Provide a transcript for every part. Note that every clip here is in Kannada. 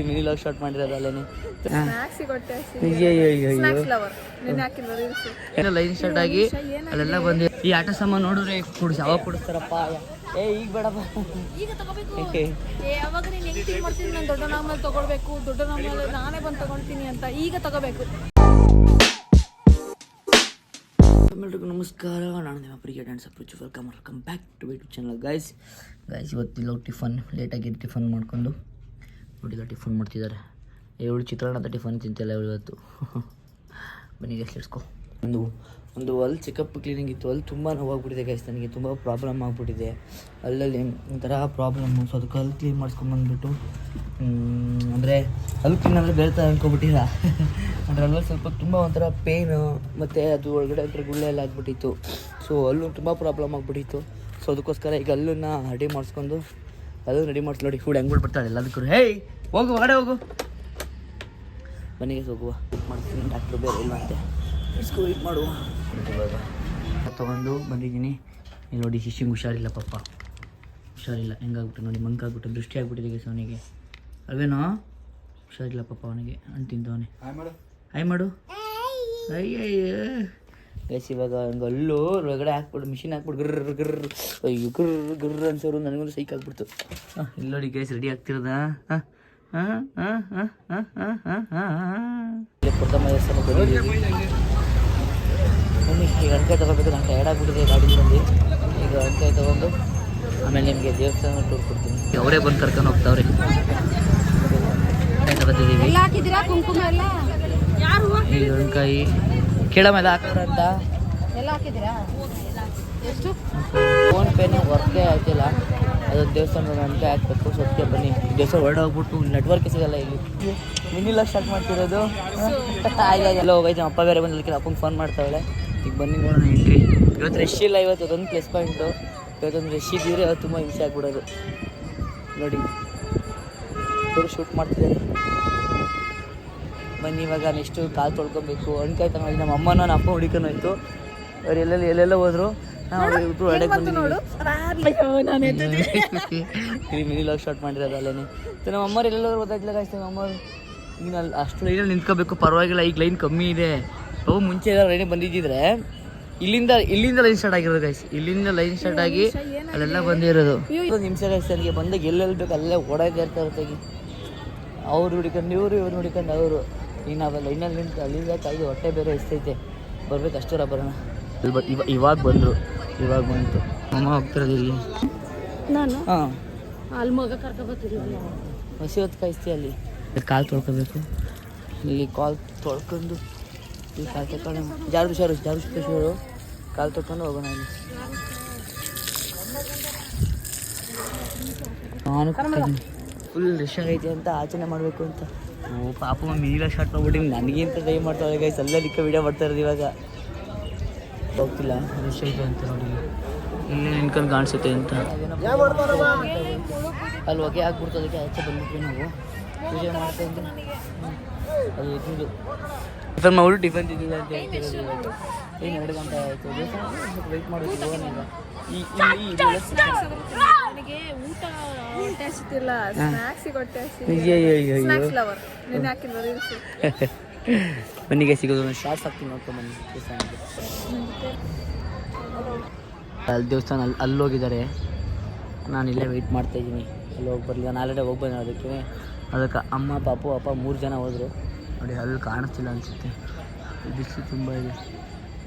ಮಿನಿ ಲಾಗ್ ಶಾರ್ಟ್ ಮಾಡಿರೋದು ಅಲ್ಲೇನೆ. ಲೈನ್ ಸ್ಟಾರ್ಟ್ ಆಗಿ ಅಲ್ಲೆಲ್ಲ ಬಂದು ಈ ಆಟ ಸಾಮಾನು ನೋಡಿದ್ರೆ ಕುಡಿಸಿ ಅವಾಗ ಕುಡಿಸ್ತಾರಪ್ಪ. ಈಗ ಬೇಡಪ್ಪ, ದೊಡ್ಡ ನಾಮಲ್ಲಿ ತಗೊಳ್ಬೇಕು, ದೊಡ್ಡ ನಾಮಲ್ಲಿ ನಾನೇ ಬಂದು ತಗೊಳ್ತೀನಿ ಅಂತ ಈಗ ತಗೋಬೇಕು. ಎಲ್ಲರಿಗೂ ನಮಸ್ಕಾರ, ನಾನು ನಿಮ್ಮ ಪ್ರಿಯ dance approach. Welcome back to YouTube channel guys. ಇವತ್ತಿಲ್ಲ ಟಿಫನ್ ಲೇಟಾಗಿ ಟಿಫನ್ ಮಾಡ್ಕೊಂಡು ನೋಡಿಲ್ಲ ಟಿಫನ್ ಮಾಡ್ತಿದ್ದಾರೆ. ಇವಳು ಚಿತ್ರಾನ್ನದ ಟಿಫನ್ ತಿಂತಿಲ್ಲ ಇವತ್ತು. ಬನ್ನಿ ಗೈಸ್ ಲೆಟ್ಸ್ಕೋ. ಒಂದು ಅಲ್ಲಿ ಚೆಕಪ್ ಕ್ಲೀನಿಂಗ್ ಇತ್ತು, ಅಲ್ಲಿ ತುಂಬ ನೋವಾಗ್ಬಿಟ್ಟಿದೆ ಗೈಸ್. ನನಗೆ ತುಂಬ ಪ್ರಾಬ್ಲಮ್ ಆಗಿಬಿಟ್ಟಿದೆ ಅಲ್ಲಲ್ಲಿ ಒಂಥರ ಪ್ರಾಬ್ಲಮ್ಮು. ಸೊ ಅದಕ್ಕೆ ಅಲ್ಲಿ ಕ್ಲೀನ್ ಮಾಡಿಸ್ಕೊಂಬಂದ್ಬಿಟ್ಟು ಅಂದರೆ ಅಲ್ಲಿ ಕ್ಲೀನ್ ಅಂದರೆ ಬೇರೆ ಥರ ಅನ್ಕೊಬಿಟ್ಟಿಲ್ಲ. ಅಂದರೆ ಅಲ್ಲೂ ಸ್ವಲ್ಪ ತುಂಬ ಒಂಥರ ಪೇಯ್ನು ಮತ್ತು ಅದು ಒಳಗಡೆ ಒಂಥರ ಗುಳ್ಳೆ ಎಲ್ಲ ಆಗಿಬಿಟ್ಟಿತ್ತು. ಸೊ ಅಲ್ಲೂ ತುಂಬ ಪ್ರಾಬ್ಲಮ್ ಆಗಿಬಿಟ್ಟಿತ್ತು. ಸೊ ಅದಕ್ಕೋಸ್ಕರ ಈಗ ಅಲ್ಲನ್ನ ರೆಡಿ ಮಾಡಿಸ್ಕೊಂಡು ರೆಡಿ ಮಾಡಿಸ್ ನೋಡಿ. ಫುಡ್ ಹೆಂಗೆ ಬಿಡ್ತಾಳೆ ಎಲ್ಲದಕ್ಕೂ. ಹೇಯ್ ಹೋಗು ಹೊರಗಡೆ ಹೋಗು, ಮನೆಗೆ ಹೋಗುವ. ಮಾಡ್ತೀನಿ, ಡಾಕ್ಟ್ರು ಬೇರೆ ಇಲ್ಲ ಅಂತೆ. ಇಸ್ಕೊ ವೆಯ್ಟ್ ಮಾಡುವ. ಇವಾಗ ತೊಗೊಂಡು ಬಂದಿದ್ದೀನಿ. ಇಲ್ಲಿ ನೋಡಿ ಶಿಶಿಂಗ್ ಹುಷಾರಿಲ್ಲ ಪಾಪ, ಹುಷಾರಿಲ್ಲ. ಹೆಂಗಾಗ್ಬಿಟ್ಟು ನೋಡಿ, ಮಂಕಾಗ್ಬಿಟ್ಟು ದೃಷ್ಟಿ ಆಗಿಬಿಟ್ಟಿದೆ ಅವನಿಗೆ. ಅಲ್ವೇನೋ ಹುಷಾರಿಲ್ಲ ಪಾಪ ಅವನಿಗೆ. ಅಂತಿಂತವನೇ ಹಾಯ್ ಮಾಡು. ಅಯ್ಯಯ್ಯ ಗೈಸ್, ಇವಾಗ ಹಂಗೆ ಅಲ್ಲೂ ಹೊರಗಡೆ ಹಾಕ್ಬಿಟ್ಟು ಮಿಷಿನ್ ಹಾಕ್ಬಿಟ್ಟು ಅಯ್ಯೋ ಗರ್ರ ಅನ್ಸೋರು. ನನಗೊಂದು ಸೈಕ್ ಆಗ್ಬಿಡ್ತು. ಇಲ್ಲಿ ನೋಡಿ ಗೈಸ್ ರೆಡಿ ಆಗ್ತಿರೋದ. ಈಗ ಅಣಕಾಯಿ ತೊಗೊಳ್ಬೇಕು. ನಾನು ಟಯರ್ಡ್ ಆಗಿಬಿಟ್ಟಿದೆ ಗಾಡಿ ಬಂದು. ಈಗ ಅಣಕಾಯಿ ತೊಗೊಂಡು ಆಮೇಲೆ ನಿಮಗೆ ದೇವಸ್ಥಾನ ಟೂರ್ ಕೊಡ್ತೀನಿ. ಅವರೇ ಬಂದು ಕರ್ಕೊಂಡು ಹೋಗ್ತಾವ್ರೆ. ತಗೋತಿದ್ದೀವಿ ಈಗ ಅಣಕಾಯಿ ಕೇಳಮೇಲೆ ಹಾಕೋರ ಅಂತ. ಫೋನ್ ಪೇನೇ ವರ್ಕೇ ಆಗ್ತಿಲ್ಲ. ಅದೊಂದು ದೇವಸ್ಥಾನದ ಅಣಕಾಯಿ ಹಾಕ್ಬೇಕು. ಸೊಕ್ಕೆ ಬನ್ನಿ, ದೇವಸ್ಥಾನ ಹೊರಡೆ ಹೋಗ್ಬಿಟ್ಟು ನೆಟ್ವರ್ಕ್ ಸಿಗಲ್ಲ ಇಲ್ಲಿ. ಮಿನಿಲ್ಲ ಸ್ಟಾರ್ಟ್ ಮಾಡ್ತಿರೋದು. ಎಲ್ಲ ಹೋಗೈತೆ. ಅಪ್ಪ ಬೇರೆ ಬಂದು ಅಪ್ಪಂಗೆ ಫೋನ್ ಮಾಡ್ತಾವಳೆ. ಈಗ ಬನ್ನಿ ನೋಡೋಣ ಎಂಟ್ರಿ. ಇವತ್ತು ರಶ್ ಇಲ್ಲ. ಇವತ್ತು ಅದೊಂದು ಪ್ಲಸ್ ಪಾಯಿಂಟು. ಇವತ್ತೊಂದು ರಶ್ ಇದ್ದರೆ ಅವತ್ತು ತುಂಬ ಹಿಂಸೆ ಆಗ್ಬಿಡೋದು. ನೋಡಿ ಶೂಟ್ ಮಾಡ್ತಿದ್ದಾರೆ. ಬನ್ನಿ ಇವಾಗ ನೆಕ್ಸ್ಟು ಕಾಲು ತೊಳ್ಕೊಬೇಕು. ಅಣ್ಕಾಯಿ ತಗೊಂಡು ನಮ್ಮ ಅಮ್ಮನ ನಮ್ಮ ಅಪ್ಪ ಹುಡುಕನೂ ಇತ್ತು. ಅವ್ರು ಎಲ್ಲೆಲ್ಲ ಹೋದ್ರು. ನಾವು ಇಬ್ಬರು ಹೊರಗೆ ಬಂದಿದ್ದೀವಿ. ಮಿನಿ ಲಾಗ್ ಶಾರ್ಟ್ ಮಾಡಿರೋದು ಅಲ್ಲೇನೆ. ನಮ್ಮ ಅಮ್ಮರು ಎಲ್ಲೆಲ್ಲೋ ಗೊತ್ತಾಗ್ಲಿಲ್ಲ ಕಾಯ್ತು. ನಮ್ಮ ಅಮ್ಮರು ಈಗ ನಾನು ಅಷ್ಟು ಲೈನಲ್ಲಿ ನಿಂತ್ಕೋಬೇಕು. ಪರವಾಗಿಲ್ಲ, ಈಗ ಲೈನ್ ಕಮ್ಮಿ ಇದೆ. ಅವು ಮುಂಚೆ ಎಲ್ಲ ಲೈನಿಗೆ ಬಂದಿದ್ದಿದ್ರೆ ಇಲ್ಲಿಂದ ಲೈನ್ ಸ್ಟಾರ್ಟ್ ಆಗಿರೋದು ಗೈಸ್. ಇಲ್ಲಿಂದ ಲೈನ್ ಸ್ಟಾರ್ಟ್ ಆಗಿ ಅಲ್ಲೆಲ್ಲ ಬಂದಿರೋದು. ನಿಮಿಷ ಗೈಸ್. ನನಗೆ ಬಂದಾಗ ಎಲ್ಲೆಲ್ಲಿ ಬೇಕು ಅಲ್ಲೇ ಓಡಾಡ್ತಾ ಇರ್ತಾ ಹೊರತಾಗಿ ಅವ್ರು ಹುಡುಕೊಂಡು ಇವ್ರು ಹುಡುಕೊಂಡು ಅವರು. ಈಗ ನಾವೆಲ್ಲ ಲೈನಲ್ಲಿ ನಿಂತು ಅಲ್ಲಿಂದ ಕಾಯ್ದು ಹೊಟ್ಟೆ ಬೇರೆ ಎಸ್ತೈತೆ. ಬರ್ಬೇಕು ಅಷ್ಟರ ಬರೋಣ. ಇವಾಗ ಬಂದರು. ಇವಾಗ ಬಂತು ಅಮ್ಮ ಹೋಗ್ತಿರೋದು ಇಲ್ಲಿ. ನಾನು ಹಾಂ ಅಲ್ಲಿ ಮಗ ಕರ್ಕೊಬರ್ತಿದ್ದೀವಿ. ಹಸಿ ಹೊತ್ತು ಕಾಯಿಸ್ತೀವಿ. ಅಲ್ಲಿ ಕಾಲು ತೊಳ್ಕೊಬೇಕು. ಇಲ್ಲಿ ಕಾಲು ತೊಳ್ಕೊಂಡು ಇಲ್ಲಿ ಕಾಲು ತಗೊಂಡು ಜಾರು ಕಾಲು ತೊಳ್ಕೊಂಡು ಹೋಗೋಣ. ಇಲ್ಲಿ ನಾನು ಫುಲ್ ರಶ್ ಆಗೈತೆ ಅಂತ ಆಚರಣೆ ಮಾಡಬೇಕು ಅಂತ. ಪಾಪ ಮಿನಿಲ ಶಾರ್ಟ್ ಮಾಡ್ಬಿಟ್ಟು ನನಗಿಂತ ಟ್ರೈ ಮಾಡ್ತಾಳೆ ಗೈಸ್. ಅಲ್ಲದಕ್ಕೆ ವೀಡಿಯೋ ಮಾಡ್ತಾ ಇರೋದು. ಇವಾಗ ಹೋಗ್ತಿಲ್ಲ, ರಶ್ ಐತೆ ಅಂತ ನೋಡಿ. ಇಲ್ಲಿ ನಿನ್ಕೊಂಡು ಕಾಣಿಸುತ್ತೆ ಅಂತ ಅಲ್ಲಿ ಹೊಗೆ ಹಾಕ್ಬಿಡ್ತು. ಅದಕ್ಕೆ ಆಚೆ ಬಂದ್ಬಿಟ್ವಿ ನಾವು ಪೂಜೆ ಮಾಡ್ತಾ ಇದ್ವಿ. ಅದು ಇದು ಟಿಫನ್ ಮಾಡ್ಬಿಟ್ಟು ಟಿಫನ್ ತಿಂದಿಲ್ಲ ಅಂತ ಹೇಳ್ತಿರೋದು. ಇವಾಗ ಏನು 2 ಗಂಟೆ ಆಯಿತು. ದೇವಸ್ಥಾನ ವೆಯ್ಟ್ ಮಾಡೋದು. ಇವಾಗ ನನಗೆ ಊಟ ಹೊಟ್ಟೆ ಹಸಿತಿಲ್ಲ, ಸ್ನ್ಯಾಕ್ಸಿಗೆ ಹೊಟ್ಟೆ ಮನೆಗೆ ಸಿಗೋದು. ಶಾರ್ಟ್ಸ್ ಹಾಕ್ತೀನಿ ನೋಡ್ಕೊಂಬನ್ನಿ. ಅಲ್ಲಿ ದೇವಸ್ಥಾನ ಅಲ್ಲಿ ಹೋಗಿದ್ದಾರೆ. ನಾನು ಇಲ್ಲೇ ವೆಯ್ಟ್ ಮಾಡ್ತಾಯಿದ್ದೀನಿ. ಅಲ್ಲಿ ಹೋಗಿ ಬರಲಿಲ್ಲ. ನಾನು ಆಲ್ರೆಡಿ ಹೋಗಿ ಬಂದೆ. ಅದಕ್ಕೆ ಅಮ್ಮ ಪಾಪು ಅಪ್ಪ 3 ಜನ ಹೋದರು. ನೋಡಿ ಅಲ್ಲಿ ಕಾಣಿಸ್ತಿಲ್ಲ ಅನಿಸುತ್ತೆ. ಬಿಸಿಲು ತುಂಬ ಇದೆ.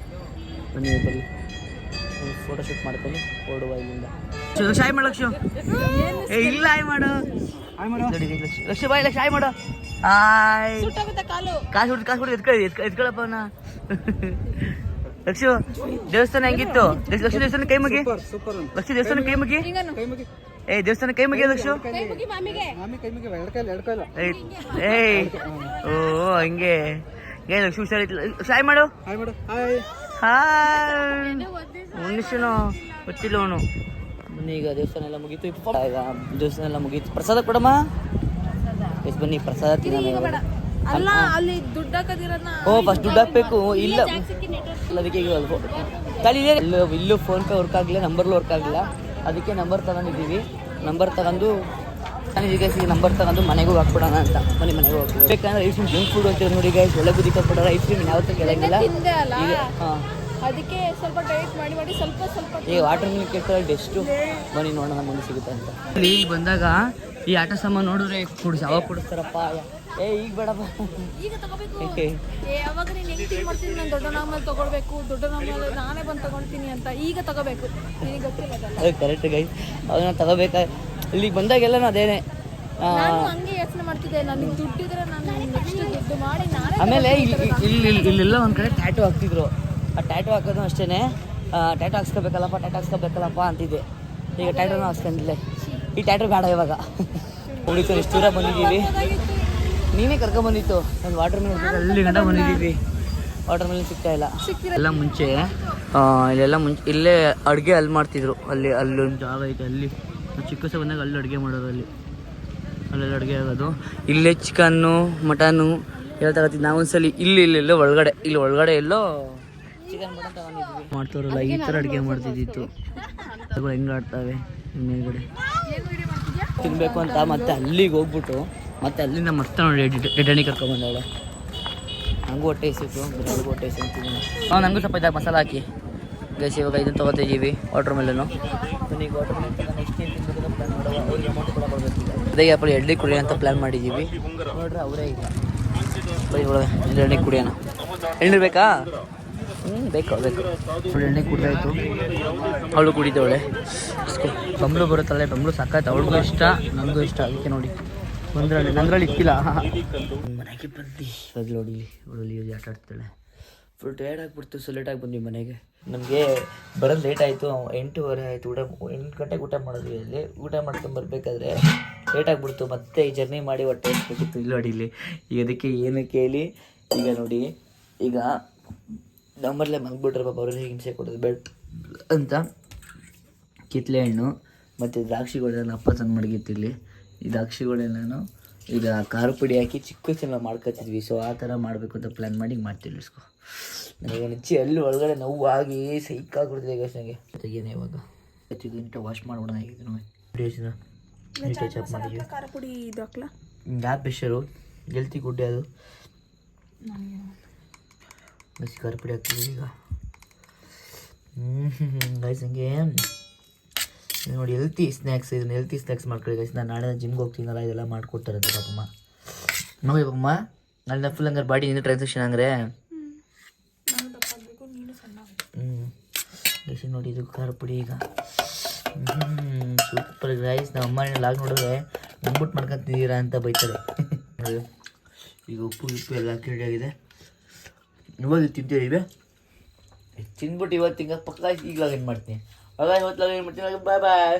ಬನ್ನಿ ಬರಲಿ, ಫೋಟೋ ಶೂಟ್ ಮಾಡ್ಕೊಂಡು ಹೊರಡುವ ಇಲ್ಲಿಂದ. ಶಾಯ್ ಮಾಡು ಲಕ್ಷ. ಇಲ್ಲ ಹಾಯ್ ಮಾಡು. ಲಕ್ಷ ಬಾಯ್ ಲಕ್ಷ ಹಾಯ್ ಮಾಡು. ಹಾಯ್. ಕಾಸು ಹುಡುಗಿ ಎತ್ಕೊಳ್ಳಪ್ಪ ಅವನ. ಲಕ್ಷು ದೇವಸ್ಥಾನ ಹೆಂಗಿತ್ತು? ಲಕ್ಷ ದೇವಸ್ಥಾನ ಕೈ ಮುಗಿ. ಲಕ್ಷ ದೇವಸ್ಥಾನ ಕೈ ಮುಗಿ. ದೇವಸ್ಥಾನ ಕೈ ಮುಗಿ ಲಕ್ಷು. ಏಯ್ ಓ ಹಂಗೆ ಲಕ್ಷ ಹುಷಾರಿಲ್ಲ. ಶಾಯ್ ಮಾಡು. ಹಾಯ್ ಮನುಷ್ಯನು ಗೊತ್ತಿಲ್ಲ ಅವನು. ಬನ್ನಿ ಈಗ ದೇವಸ್ಥಾನ ಎಲ್ಲ ಮುಗೀತು. ಈಗ ದೇವಸ್ಥಾನ ಎಲ್ಲ ಮುಗೀತು. ಪ್ರಸಾದ ಕೊಡಮ್ಮ. ಎಷ್ಟು ಬನ್ನಿ ಪ್ರಸಾದ ತಿನ್ನೋಣ. ಫಸ್ಟ್ ದುಡ್ಡು ಹಾಕ್ಬೇಕು. ಇಲ್ಲ ಅದಕ್ಕೆ ಇಲ್ಲೂ ಫೋನ್ ಪೇ ವರ್ಕ್ ಆಗಲಿಲ್ಲ, ನಂಬರ್ಲು ವರ್ಕ್ ಆಗಲಿಲ್ಲ. ಅದಕ್ಕೆ ನಂಬರ್ ತಗೊಂಡಿದ್ದೀವಿ. ನಂಬರ್ ತಗೊಂಡು ನಾನು ಈಗ ನಂಬರ್ ತಗೊಂಡು ಮನೆಗೂ ಹಾಕ್ಬಿಡೋಣ ಅಂತ ಮನೆಗೆ ಹೋಗ್ತೀವಿ. ಬೇಕಂದ್ರೆ ಐಸ್ ಕ್ರೀಮ್ ಜಂಕ್ ಫುಡ್ ಅಂತ ನೋಡಿ ಗೈಸ್, ಒಳ್ಳೆ ಬುದ್ಧಿ ಕೊಡೋರು ಐಸ್ ಕ್ರೀಮ್ ಯಾವತ್ತೂ ಕೇಳಂಗಿಲ್ಲ. ತಿಂದೆ ಅಲ್ಲ ಈಗ ಹಾಂ ಅದಕ್ಕೆ ಸ್ವಲ್ಪ ಡೈಟ್ ಮಾಡಿ ಸ್ವಲ್ಪ ಈಗ ವಾಟರ್ ಮಿಲ್ಕ್ ಕೇಳ್ತಾರೆ ಎಷ್ಟು ಬನ್ನಿ ನೋಡೋಣ ಮುಂದೆ ಸಿಗುತ್ತೆ ಅಂತ. ಇಲ್ಲಿ ಬಂದಾಗ ಈ ಆಟ ಸಾಮಾನು ನೋಡಿದ್ರೆ ಯಾವಾಗ ಕೊಡಿಸ್ತಾರಪ್ಪ, ಈಗ ಬೇಡಪ್ಪ ಈಗ ತಗೋಬೇಕು. ಯಾವಾಗ ನೀನು ಹೆಂಗೆ ಥಿಂಕ್ ಮಾಡ್ತೀನಿ, ನಾನು ದೊಡ್ಡನಾದ್ಮೇಲೆ ತಗೊಳ್ಬೇಕು, ದೊಡ್ಡನಾದ್ಮೇಲೆ ನಾನೇ ಬಂದು ತಗೊಳ್ತೀನಿ ಅಂತ ಈಗ ತಗೋಬೇಕು. ನಿನಗೆ ಗೊತ್ತಿಲ್ಲ ಅದಲ್ಲ. ಅದು ಕರೆಕ್ಟ್ ಗೈಸ್, ಅದನ್ನ ತಗೋಬೇಕಾ ಇಲ್ಲಿಗೆ ಬಂದಾಗೆಲ್ಲ ಅದೇನೆ. ನಾನು ಹಂಗೆ ಯೋಚನೆ ಮಾಡ್ತಿದ್ದೆ, ನನಗೆ ದುಡ್ಡಿದ್ರೆ ನಾನು ನೆಕ್ಸ್ಟ್ ದುಡ್ಡು ಮಾಡಿ ನಾನೇ. ಆಮೇಲೆ ಇಲ್ಲೆಲ್ಲ ಒಂದು ಕಡೆ ಟ್ಯಾಟು ಹಾಕ್ತಿದ್ರು. ಆ ಟ್ಯಾಟು ಹಾಕೋದು ಅಷ್ಟೇ, ಟ್ಯಾಟು ಹಾಕ್ಸ್ಕೋಬೇಕಲ್ಲಪ್ಪ ಅಂತಿದ್ದೆ. ಈಗ ಟ್ಯಾಟೂನ ಹಾಕ್ಸ್ಕೊಂಡಿಲ್ಲ, ಈ ಟ್ಯಾಟು ಬೇಡ ಇವಾಗ. ಉಳಿತು ಎಷ್ಟು ದೂರ ಬಂದಿದ್ದೀವಿ, ನೀನೇ ಕರ್ಕೊಂಬಂದಿತ್ತು. ಒಂದು ವಾಟರ್ ಮಿಲನ್ ಅಲ್ಲಿ ಗಂಟ ಬಂದಿದ್ದೀವಿ, ವಾಟರ್ ಮಿಲನ್ ಸಿಗ್ತಾ ಇಲ್ಲ. ಎಲ್ಲ ಮುಂಚೆ ಇಲ್ಲೇ ಅಡುಗೆ ಅಲ್ಲಿ ಮಾಡ್ತಿದ್ರು. ಅಲ್ಲೊಂದು ಜಾಗ ಐತೆ, ಅಲ್ಲಿ ಚಿಕ್ಕ ವಯಸ್ಸು ಬಂದಾಗ ಅಲ್ಲಿ ಅಡುಗೆ ಮಾಡೋದು, ಅಲ್ಲೆಲ್ಲ ಅಡುಗೆ ಆಗೋದು. ಇಲ್ಲೇ ಚಿಕನ್ನು ಮಟನ್ನು ಎಲ್ಲ ತಗೋತಿದ್ದು. ನಾವು ಒಂದ್ಸಲಿ ಇಲ್ಲಿ ಒಳಗಡೆ ಎಲ್ಲೋ ಚಿಕನ್ ಮಟನ್ ತಗೊಂಡಿದ್ವಿ. ಮಾಡ್ತಾರಲ್ಲ ಈ ಥರ ಅಡುಗೆ ಮಾಡ್ತಿದ್ದಿತ್ತು. ಅದು ಹೆಂಗೆ ಆಡ್ತಾವೆ ಮೇಲ್ಗಡೆ ತಿನ್ನಬೇಕು ಅಂತ. ಮತ್ತೆ ಅಲ್ಲಿಗೆ ಹೋಗ್ಬಿಟ್ಟು ಮತ್ತೆ ಅಲ್ಲಿಂದ ಮತ್ತೆ ನೋಡಿ ಡೆಡ್ಡಣಿ ಕರ್ಕೊಂಬಂದವಳೆ. ನನಗೂ ಹೊಟ್ಟೆ ಹಸಿತ್ತು, ನನಗೂ ಹೊಟ್ಟೆ ಹಸಿ ಅಂತಿದ್ದೀನಿ. ನನಗೂ ಸ್ವಲ್ಪ ಇದಾಗ ಮಸಾಲ ಹಾಕಿ ಗೈಸ್. ಇವಾಗ ಇದನ್ನು ತೊಗೊತಿದ್ದೀವಿ ವಾಟರ್ ಮೆಲನು. ಈಗ ವಾಟರ್ ಮೆಲನ್ ತಗೊಂಡು ನೆಕ್ಸ್ಟ್ ಏನು ತಿನ್ಬೇಕು ಪ್ಲಾನ್ ಮಾಡುವ. ಅವ್ರಿಗೆ ಅಮೌಂಟ್ ಕೂಡ ಕೊಡಬೇಕು. ಅದೇ ಆ್ಯಪಲ್ಲಿ ಎಳ್ಳಿ ಕುಡಿಯೋಣ ಅಂತ ಪ್ಲ್ಯಾನ್ ಮಾಡಿದ್ದೀವಿ. ನೋಡ್ರಿ ಅವರೇ ಈಗ ಬರೀ ಒಳಗೆ ಎಣ್ಣೆ ಕುಡಿಯೋಣ. ಎಣ್ಣೆ ಬೇಕಾ? ಬೇಕು ಎಣ್ಣೆ ಕುಡಿದಾಯ್ತು. ಅವಳು ಕುಡಿದವಳೆ. ಬಂಬ್ಳು ಬರುತ್ತಲ್ಲ, ಬಂಬ್ಳು ಸಾಕಾಯ್ತು. ಅವಳಿಗೂ ಇಷ್ಟ, ನನಗೂ ಇಷ್ಟ. ಅದಕ್ಕೆ ನೋಡಿ ನಂದ್ರಲ್ಲಿ ಇಕ್ಕಿಲ್ಲ. ಮನೆಗೆ ಬಂದು ಇವಾಗ ನೋಡಿ ಅವಳಲ್ಲಿ ಆಟ ಆಡ್ತಾಳೆ. ಫುಲ್ ಟಯರ್ಡ್ ಆಗಿಬಿಡ್ತು. ಸೊ ಲೇಟಾಗಿ ಬಂದ್ವಿ ಮನೆಗೆ. ನಮಗೆ ಬರೋದು ಲೇಟ್ ಆಯಿತು, 8:30 ಆಯಿತು. 8 ಗಂಟೆಗೆ ಊಟ ಮಾಡಿದ್ವಿ. ಅಲ್ಲಿ ಊಟ ಮಾಡ್ಕೊಂಡು ಬರಬೇಕಾದ್ರೆ ಲೇಟ್ ಆಗಿಬಿಡ್ತು. ಮತ್ತೆ ಈ ಜರ್ನಿ ಮಾಡಿ ಹೊಟ್ಟೆ ಹಸ್ಬೇಕಿತ್ತು. ಇಲ್ಲಿ ನೋಡಿ ಈಗ ಅದಕ್ಕೆ ಏನು ಕೇಳಿ ಈಗ ನೋಡಿ, ಈಗ ನಮ್ಮಲ್ಲೇ ಮಗ್ಬಿಟ್ರೆ ಪಾಪ ಅವ್ರಿಗೆ ಹಿಂಸೆ ಕೊಡೋದು ಬೇಡ ಅಂತ ಕಿತ್ತಲೆ ಹಣ್ಣು ಮತ್ತು ದ್ರಾಕ್ಷಿಗಳೆಲ್ಲ ಅಪ್ಪ ತಂದು ಮಡಗಿತ್ತಿಲ್ಲಿ. ಈ ದ್ರಾಕ್ಷಿಗಳೆಲ್ಲನೂ ಈಗ ಖಾರ ಪುಡಿ ಹಾಕಿ ಚಿಕ್ಕ ವಯಸ್ಸಲ್ಲಿ ನಾವು ಮಾಡ್ಕೊತಿದ್ವಿ. ಸೊ ಆ ಥರ ಮಾಡಬೇಕು ಅಂತ ಪ್ಲ್ಯಾನ್ ಮಾಡಿ ಮಾಡ್ತಿಲ್ಲ. ಇಸ್ಕೊ ನನಗೆ ನೆಚ್ಚಿ ಅಲ್ಲಿ ಒಳಗಡೆ ನೋವಾಗಿ ಸೈಕಾಗ್ಬಿಡ್ತಿದೆ ಗೈಸ್ ನನಗೆ. ತೆಗೀನೆ ಇವಾಗ ನೀಟಾಗಿ ವಾಶ್ ಮಾಡ್ಬಿಡೋಣ. ಆಗಿದ್ದು ನೀಟಾಗಿ ಚಾಪ್ ಮಾಡಿದ್ವಿ. ಖಾರ ಪುಡಿ ಇದು ಹಾಕ್ಲಾ? ಗ್ಯಾಪ್ ಪ್ರೆಷರು ಗೆಲ್ತಿ ಗುಡ್ಡೆ ಅದು ಬಸ್ ಖಾರ ಪುಡಿ ಹಾಕ್ತೀವಿ ಈಗ. ಗೈಸ್ ಹಂಗೆ ನೋಡಿ ಹೆಲ್ತಿ ಸ್ನ್ಯಾಕ್ಸ್. ಇದನ್ನು ಹೆಲ್ತಿ ಸ್ನ್ಯಾಕ್ಸ್ ಮಾಡ್ಕೊಳ್ಳಿ ಗೈಸ್. ನಾನು ನಾಳೆ ಜಿಮ್ಗೆ ಹೋಗ್ತೀನಲ್ಲ, ಇದೆಲ್ಲ ಮಾಡಿಕೊಡ್ತಾರಂತೆ ಪಾಪಮ್ಮ. ನೋಡಿ ಪಾಪಮ್ಮ, ನಾಳೆ ಫುಲ್ ಹಂಗಾರೆ ಬಾಡಿ ನಿಂದು ಟ್ರಾನ್ಸಾಕ್ಷನ್ ಹಂಗಾರೆ. ಗೈಸ್ ನೋಡಿ ಇದು ಖಾರ ಪುಡಿ ಈಗ. Super guys. ನಮ್ಮ ಅಮ್ಮ ಲಾಗ್ ನೋಡಿದ್ರೆ ನಂಬಿಟ್ಟು ಮಾಡ್ಕೊತಿದ್ದೀರಾ ಅಂತ ಬೈತಾರೆ. ಈಗ ಉಪ್ಪು ಎಲ್ಲ ಹಾಕಿ ರೆಡಿ ಆಗಿದೆ. ಇವಾಗ ತಿಂತೀವಿ. ತಿಂದ್ಬಿಟ್ಟು ಇವತ್ತು ಹಿಂಗೆ ಪಕ್ಕ ಈಗ ಲಾಗಿನ್ ಮಾಡ್ತೀನಿ. ಆಗ ಇವತ್ತು ಲಾಗಿನ್ ಮಾಡ್ತೀನಿ. ಬಾಯ್ ಬಾಯ್.